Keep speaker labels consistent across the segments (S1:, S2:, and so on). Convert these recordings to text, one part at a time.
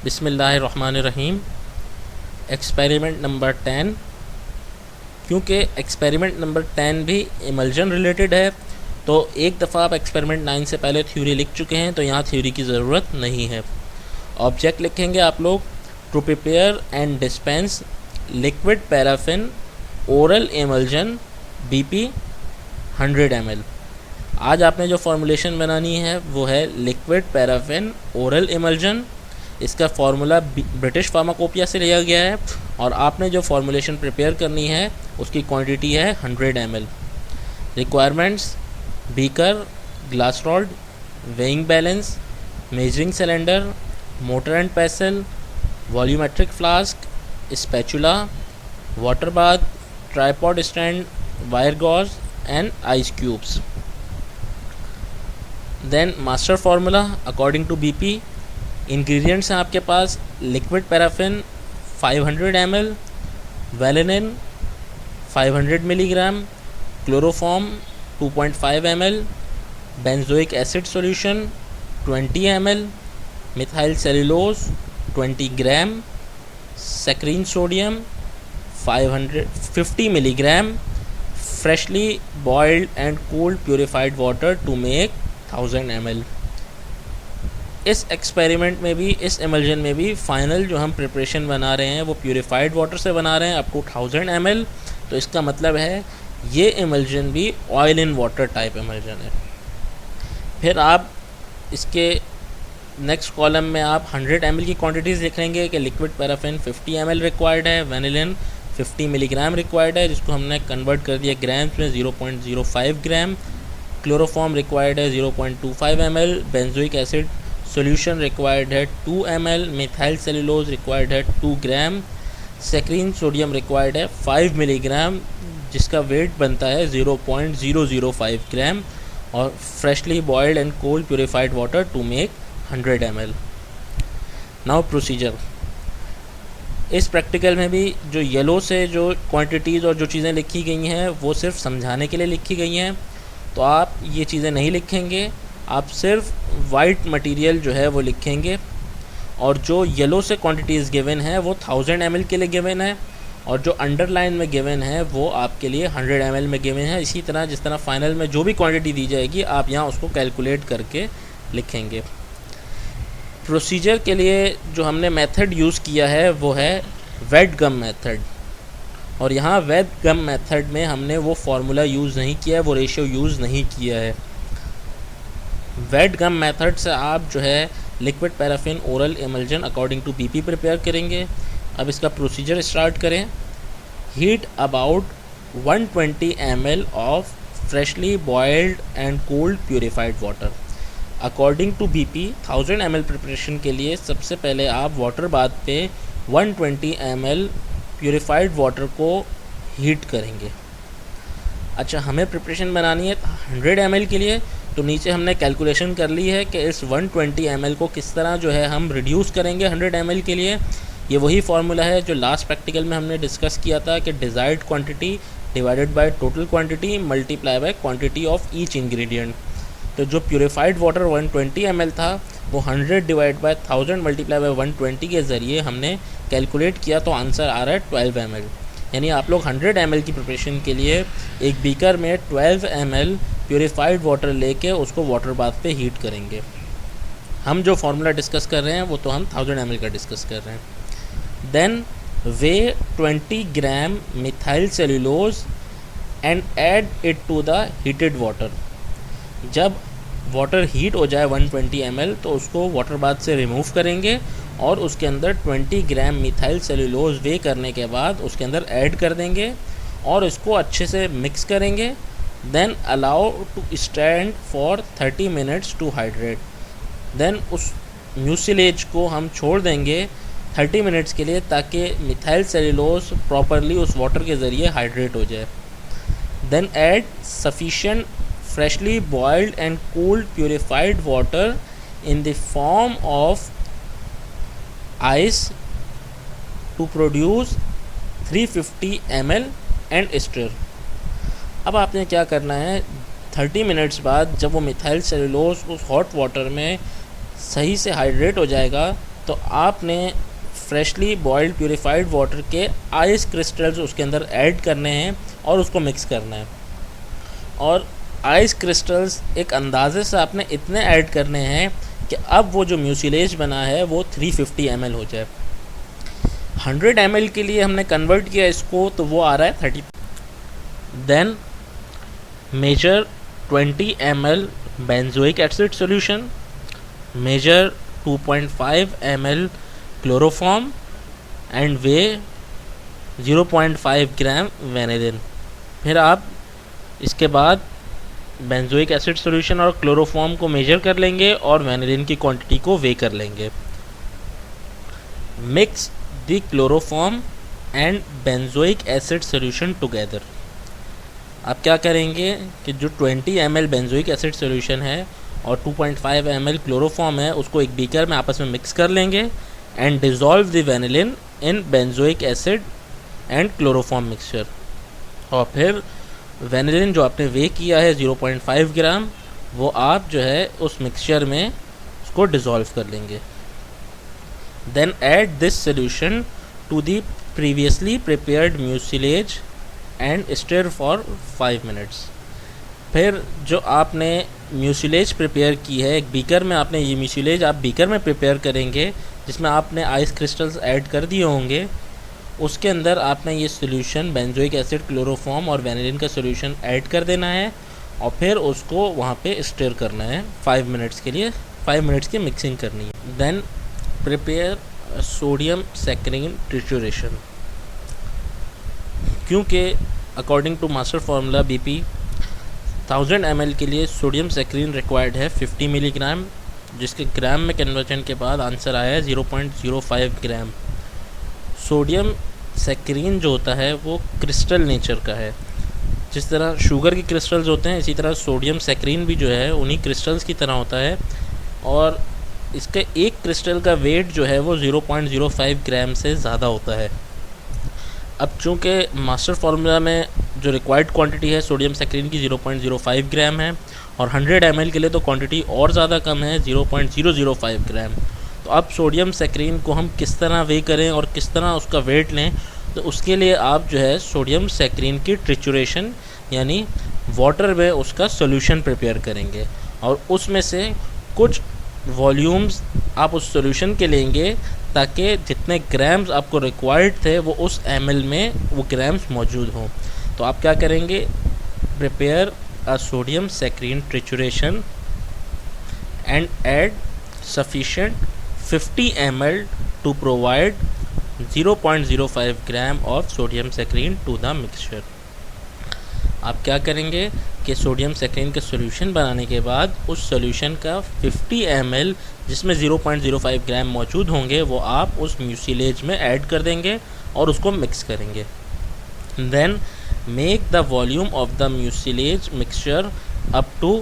S1: बिस्मिल्लाहिर्रहमानिर्रहीम। Experiment number 10। क्योंकि experiment number 10 भी इमल्जन रिलेटेड है, तो एक दफ़ा आप एक्सपेरिमेंट 9 से पहले थ्योरी लिख चुके हैं, तो यहाँ थ्योरी की ज़रूरत नहीं है। ऑब्जेक्ट लिखेंगे आप लोग, to prepare and dispense liquid paraffin oral emulsion BP 100 ml। आज आपने जो फॉर्मूलेशन बनानी है वो है लिक्विड पैराफिन ओरल इमल्जन। इसका फार्मूला ब्रिटिश फार्माकोपिया से लिया गया है और आपने जो फॉर्मूलेशन प्रिपेयर करनी है उसकी क्वांटिटी है 100 ml। Requirements: beaker, glass rod, weighing balance, measuring cylinder, mortar and pestle, volumetric flask, spatula, water bath, tripod stand, wire gauze and ice cubes. Then master formula according to BP। Ingredients हैं आपके पास: liquid paraffin 500 ml, vanillin 500 milligram, chloroform 2.5 ml, benzoic acid solution 20 ml, methyl cellulose 20 gram, saccharin sodium 50 milligram, freshly boiled and cold purified water to make 1000 ml। इस experiment में भी, इस emulsion में भी final जो हम प्रिपरेशन बना रहे हैं वो प्यूरिफाइड वाटर से बना रहे हैं अप टू 1000 ml। तो इसका मतलब है ये इमल्जन भी oil in water type emulsion है। फिर आप इसके नेक्स्ट कॉलम में आप 100 ml की क्वांटिटीज़ लिख लेंगे कि लिक्विड पैराफिन 50 ml रिक्वायर्ड है, वेनिलिन 50 मिलीग्राम रिक्वायर्ड है, जिसको हमने कन्वर्ट कर दिया ग्राम्स में 0.05 ग्राम, क्लोरोफॉर्म रिक्वायर्ड है 0.25 ml, benzoic acid solution required है 2 ml, मिथाइल सेलुलोज रिक्वायर्ड है 2 ग्राम, सैकरीन सोडियम रिक्वायर्ड है 5 मिलीग्राम, जिसका वेट बनता है 0.005 ग्राम, और freshly boiled and cold purified water to make 100 ml। Now procedure. इस प्रैक्टिकल में भी जो येलो से जो क्वांटिटीज़ और जो चीज़ें लिखी गई हैं वो सिर्फ समझाने के लिए लिखी गई हैं, तो आप ये चीज़ें नहीं लिखेंगे, आप सिर्फ वाइट मटेरियल जो है वो लिखेंगे। और जो येलो से क्वांटिटीज़ गिवन है वो 1000 ml के लिए गिवन है, और जो अंडरलाइन में गिवन है वो आपके लिए 100 ml में गिवन है। इसी तरह जिस तरह फाइनल में जो भी क्वांटिटी दी जाएगी आप यहाँ उसको कैलकुलेट करके लिखेंगे। प्रोसीजर के लिए जो हमने मेथड यूज़ किया है वो है वेट गम मेथड, और यहाँ वेट गम मेथड में हमने वो फार्मूला यूज़ नहीं किया है, वो रेशियो यूज़ नहीं किया है। वेट गम मेथड से आप जो है liquid paraffin oral emulsion according to BP prepare करेंगे। अब इसका प्रोसीजर स्टार्ट करें। Heat about 120 ml of freshly boiled and cold purified water according to BP। 1000 ml preparation के लिए सबसे पहले आप वाटर बाथ पे 120 ml प्यूरिफाइड वाटर को हीट करेंगे। अच्छा, हमें प्रिपरेशन बनानी है 100 ml के लिए, तो नीचे हमने कैलकुलेशन कर ली है कि इस 120 ml को किस तरह जो है हम रिड्यूस करेंगे 100 ml के लिए। ये वही फार्मूला है जो लास्ट प्रैक्टिकल में हमने डिस्कस किया था कि desired quantity divided by total quantity multiply by quantity of each ingredient. तो जो प्यूरिफाइड वाटर 120 ml था वो 100 डिवाइड बाय 1000 मल्टीप्लाई बाय 120 के ज़रिए हमने कैलकुलेट किया, तो आंसर आ रहा है 12 ml। यानी आप लोग 100 ml की प्रिपरेशन के लिए एक बीकर में 12 ml प्यूरिफाइड वाटर लेके उसको वाटर बाथ पे हीट करेंगे। हम जो फार्मूला डिस्कस कर रहे हैं वो तो हम 1000 ml का डिस्कस कर रहे हैं। Then weigh 20 gram methyl cellulose and add it to the heated water. जब वाटर हीट हो जाए 120 ml तो उसको वाटर बाथ से रिमूव करेंगे और उसके अंदर 20 ग्राम मिथाइल सेलुलोज वे करने के बाद उसके अंदर ऐड कर देंगे और इसको अच्छे से मिक्स करेंगे। Then allow to stand for 30 minutes to hydrate. Then उस म्यूसिलेज को हम छोड़ देंगे 30 मिनट्स के लिए ताकि मिथाइल सेलुलोज प्रॉपरली उस वाटर के ज़रिए हाइड्रेट हो जाए। Then add sufficient freshly boiled and cooled purified water in the form of ice to produce 350 ml and stir। अब आपने क्या करना है, 30 मिनट्स बाद जब वो मिथाइल सेलुलोज उस हॉट वाटर में सही से हाइड्रेट हो जाएगा तो आपने फ्रेशली बॉइल्ड प्यूरिफाइड वाटर के आइस क्रिस्टल्स उसके अंदर ऐड करने हैं और उसको मिक्स करना है। और आइस क्रिस्टल्स एक अंदाजे से आपने इतने ऐड करने हैं कि अब वो जो म्यूसिलेज बना है वो 350 ml हो जाए। 100 ml के लिए हमने कन्वर्ट किया इसको, तो वो आ रहा है 30। Then measure 20 ml benzoic acid solution, measure 2.5 ml chloroform and weigh 0.5 gram vanillin. फिर आप इसके बाद बेंजोइक एसिड सॉल्यूशन और क्लोरोफॉर्म को मेजर कर लेंगे और वेनिलिन की क्वांटिटी को वे कर लेंगे। Mix the chloroform and benzoic acid solution together. आप क्या करेंगे कि जो 20 ml बेंजोइक एसिड सॉल्यूशन है और 2.5 ml क्लोरोफॉर्म है उसको एक बीकर में आपस में मिक्स कर लेंगे and dissolve the vanillin in benzoic acid and chloroform mixture. और फिर वेनिलिन जो आपने वे किया है 0.5 ग्राम, वो आप जो है उस मिक्सचर में उसको डिज़ोल्व कर लेंगे। Then add this solution to the previously prepared mucilage and stir for 5 minutes. फिर जो आपने म्यूसिलेज प्रिपेयर की है, एक बीकर में आपने ये म्यूसिलेज आप बीकर में प्रिपेयर करेंगे जिसमें आपने आइस क्रिस्टल्स ऐड कर दिए होंगे। उसके अंदर आपने ये सॉल्यूशन बेंजोइक एसिड, क्लोरोफॉर्म और वेनिलिन का सॉल्यूशन ऐड कर देना है और फिर उसको वहाँ पे स्टिर करना है 5 मिनट्स के लिए। 5 मिनट्स की मिक्सिंग करनी है। Then prepare sodium saccharin trituration. क्योंकि according to master formula BP 1000 ml के लिए सोडियम सैकरीन रिक्वायर्ड है 50 मिलीग्राम, जिसके ग्राम में कन्वर्जन के बाद आंसर आया है 0.05 ग्राम। सोडियम सैकरीन जो होता है वो क्रिस्टल नेचर का है। जिस तरह शुगर के क्रिस्टल्स होते हैं, इसी तरह सोडियम सैकरीन भी जो है उन्हीं क्रिस्टल्स की तरह होता है और इसका एक क्रिस्टल का वेट जो है वो 0.05 ग्राम से ज़्यादा होता है। अब चूँकि मास्टर फार्मूला में जो रिक्वायर्ड क्वांटिटी है सोडियम सैकरीन की 0.05 ग्राम है और 100 ml के लिए तो क्वांटिटी और ज़्यादा कम है 0.005 ग्राम। तो अब सोडियम सैकरीन को हम किस तरह वे करें और किस तरह उसका वेट लें, तो उसके लिए आप जो है सोडियम सैकरीन की ट्रिचुरेशन यानी वाटर में उसका सॉल्यूशन प्रिपेयर करेंगे और उसमें से कुछ वॉल्यूम्स आप उस सॉल्यूशन के लेंगे ताकि जितने ग्राम्स आपको रिक्वायर्ड थे वो उस ml में वो ग्राम्स मौजूद हों। तो आप क्या करेंगे, prepare a sodium saccharin trituration and add sufficient 50 ml to provide 0.05 gram of sodium saccharine to the mixture। आप क्या करेंगे कि सोडियम सैकरीन का सॉल्यूशन बनाने के बाद उस सॉल्यूशन का 50 ml जिसमें 0.05 ग्राम मौजूद होंगे वो आप उस म्यूसिलेज में ऐड कर देंगे और उसको मिक्स करेंगे। Then make the volume of the mucilage mixture up to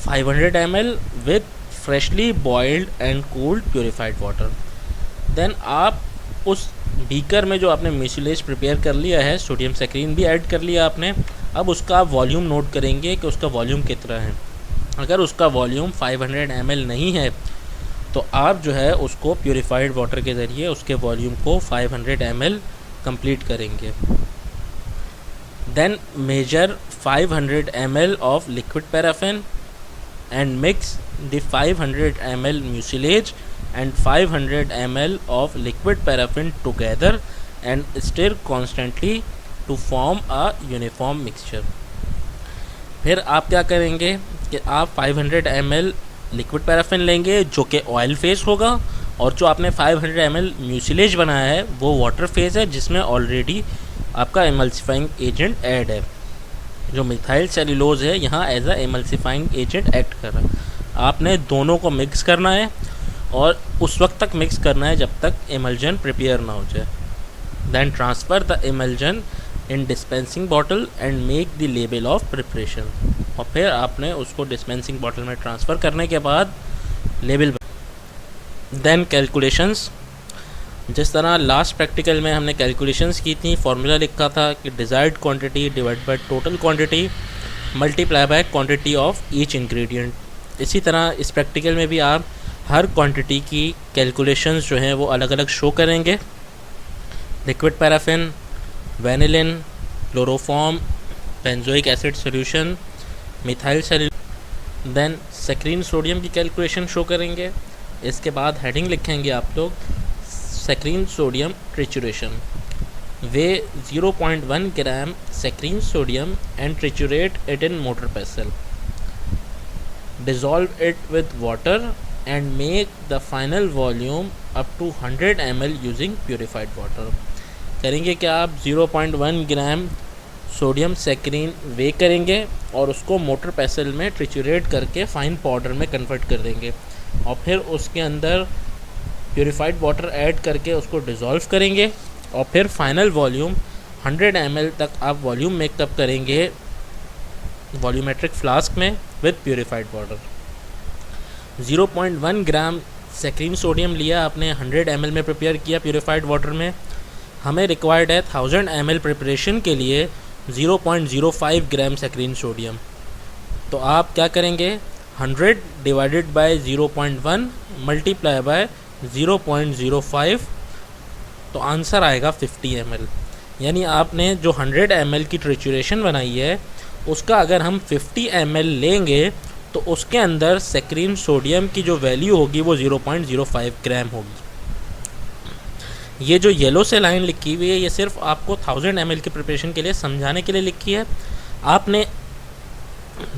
S1: 500 ml with freshly boiled and cold purified water. देन आप उस बीकर में जो आपने म्यूसिलेज प्रिपेयर कर लिया है, सोडियम सैकरीन भी ऐड कर लिया आपने, अब उसका आप वॉल्यूम नोट करेंगे कि उसका वॉल्यूम कितना है। अगर उसका वॉल्यूम 500 ml नहीं है तो आप जो है उसको प्योरीफाइड वाटर के ज़रिए उसके वॉल्यूम को 500 ml कंप्लीट करेंगे। Then measure 500 ml of liquid paraffin and mix the 500 ml mucilage and 500 ml of liquid paraffin together and stir constantly to form a uniform mixture। फिर आप क्या करेंगे कि आप 500 ml लिक्विड पैराफिन लेंगे जो कि ऑयल फेस होगा और जो आपने 500 ml म्यूसिलेज बनाया है वो वाटर फेस है जिसमें ऑलरेडी आपका एमल्सिफाइंग एजेंट ऐड है। जो मिथाइल सेल्यूलोज है यहाँ as a emulsifying agent act कर रहा है। आपने दोनों को मिक्स करना है और उस वक्त तक मिक्स करना है जब तक एमल्जन प्रिपेयर ना हो जाए। Then transfer the emulsion in dispensing bottle and make the label of preparation. और फिर आपने उसको डिस्पेंसिंग बॉटल में ट्रांसफ़र करने के बाद लेबल। देन कैलकुलेशंस, जिस तरह लास्ट प्रैक्टिकल में हमने कैलकुलेशंस की थी, फार्मूला लिखा था कि desired quantity divide by total quantity multiply by quantity of each ingredient. इसी तरह इस प्रैक्टिकल में भी आप हर क्वांटिटी की कैलकुलेशंस जो हैं वो अलग अलग शो करेंगे। Liquid paraffin, vanillin, chloroform, benzoic acid solution, methyl cellulose, then saccharin sodium की कैलकुलेशन शो करेंगे। इसके बाद हेडिंग लिखेंगे आप लोग saccharin sodium trituration. Weigh 0.1 gram saccharin sodium and triturate it in mortar pestle, dissolve it with water and make the final volume up to 100 ml using purified water। करेंगे क्या आप 0.1 gram sodium saccharin वे करेंगे और उसको motor पेसल में ट्रिचुरेट करके fine powder में convert कर देंगे और फिर उसके अंदर प्योरीफाइड वाटर ऐड करके उसको डिज़ोल्व करेंगे और फिर फाइनल वॉल्यूम 100 ml तक आप वॉल्यूम मेकअप करेंगे वॉल्यूमेट्रिक फ्लास्क में with purified water. 0.1 gram saccharin sodium लिया आपने, 100 ml में प्रिपेयर किया प्योरीफाइड वाटर में। हमें रिक्वायर्ड है 1000 ml प्रिपरेशन के लिए 0.05 ग्राम सेक्रीन सोडियम। तो आप क्या करेंगे, 100 डिवाइडेड बाय 0.1 मल्टीप्लाई बाय 0.05, तो आंसर आएगा 50 ml। यानी आपने जो 100 ml की ट्रिचुरेशन बनाई है उसका अगर हम 50 ml लेंगे तो उसके अंदर सेक्रीन सोडियम की जो वैल्यू होगी वो 0.05 ग्राम होगी। ये जो येलो से लाइन लिखी हुई है ये सिर्फ आपको 1000 ml की प्रिपरेशन के लिए समझाने के लिए लिखी है। आपने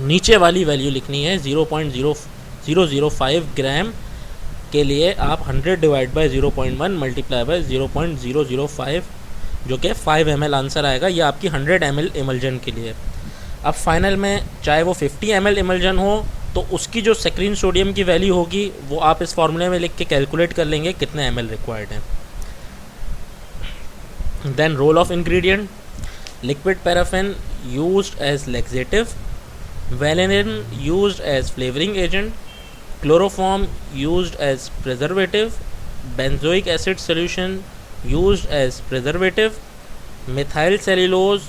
S1: नीचे वाली वैल्यू लिखनी है 0.005 ग्राम के लिए आप 100 डिवाइड बाय 0.1 मल्टीप्लाई बाय 0.005 जो कि 5 ml आंसर आएगा। ये आपकी 100 ml इमल्जन के लिए। अब फाइनल में चाहे वो 50 ml इमल्जन हो तो उसकी जो सेक्रीन सोडियम की वैल्यू होगी वो आप इस फॉर्मूले में लिख के कैलकुलेट कर लेंगे कितने ml रिक्वायर्ड है। Then role of ingredient, liquid paraffin used as laxative, vanillin used as flavouring agent, chloroform used as preservative, benzoic acid solution used as preservative, methyl cellulose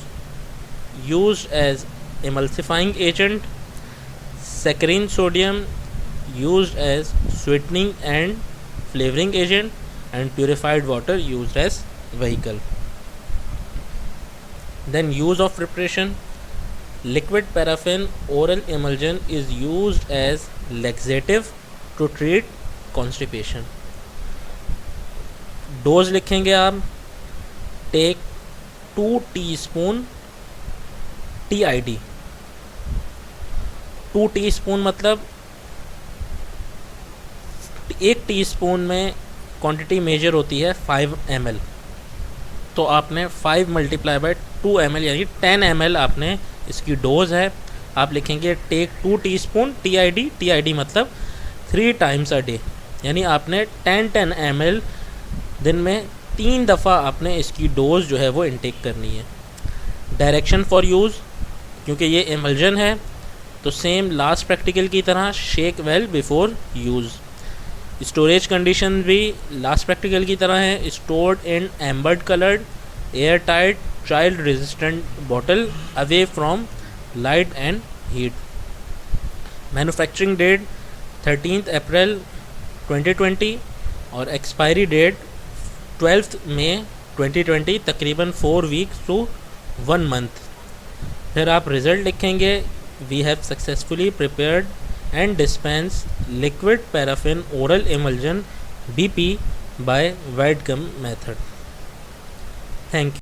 S1: used as emulsifying agent, saccharine sodium used as sweetening and flavoring agent, and purified water used as vehicle. Then use of preparation, liquid paraffin oral emulsion is used as laxative to treat constipation। Dose लिखेंगे आप, take 2 teaspoon TID। 2 teaspoon मतलब 1 teaspoon में quantity major होती है 5 ml, तो आपने 5 multiply by 2 ml यानी 10 ml आपने इसकी डोज है। आप लिखेंगे टेक 2 टीस्पून TID मतलब 3 टाइम्स अ डे, यानी आपने 10 ml दिन में 3 दफ़ा आपने इसकी डोज जो है वो इनटेक करनी है। डायरेक्शन फॉर यूज़, क्योंकि ये इमल्जन है तो सेम लास्ट प्रैक्टिकल की तरह shake well before use. Storage condition भी लास्ट प्रैक्टिकल की तरह है, stored in ambered coloured air tight child resistant bottle away from light and heat. Manufacturing date 13 April 2020 और एक्सपायरी डेट 12 मई 2020, तकरीबन 4 वीक्स टू 1 मंथ। फिर आप रिज़ल्ट लिखेंगे, we have successfully prepared and dispense liquid paraffin oral emulsion BP by wet gum method. Thank you.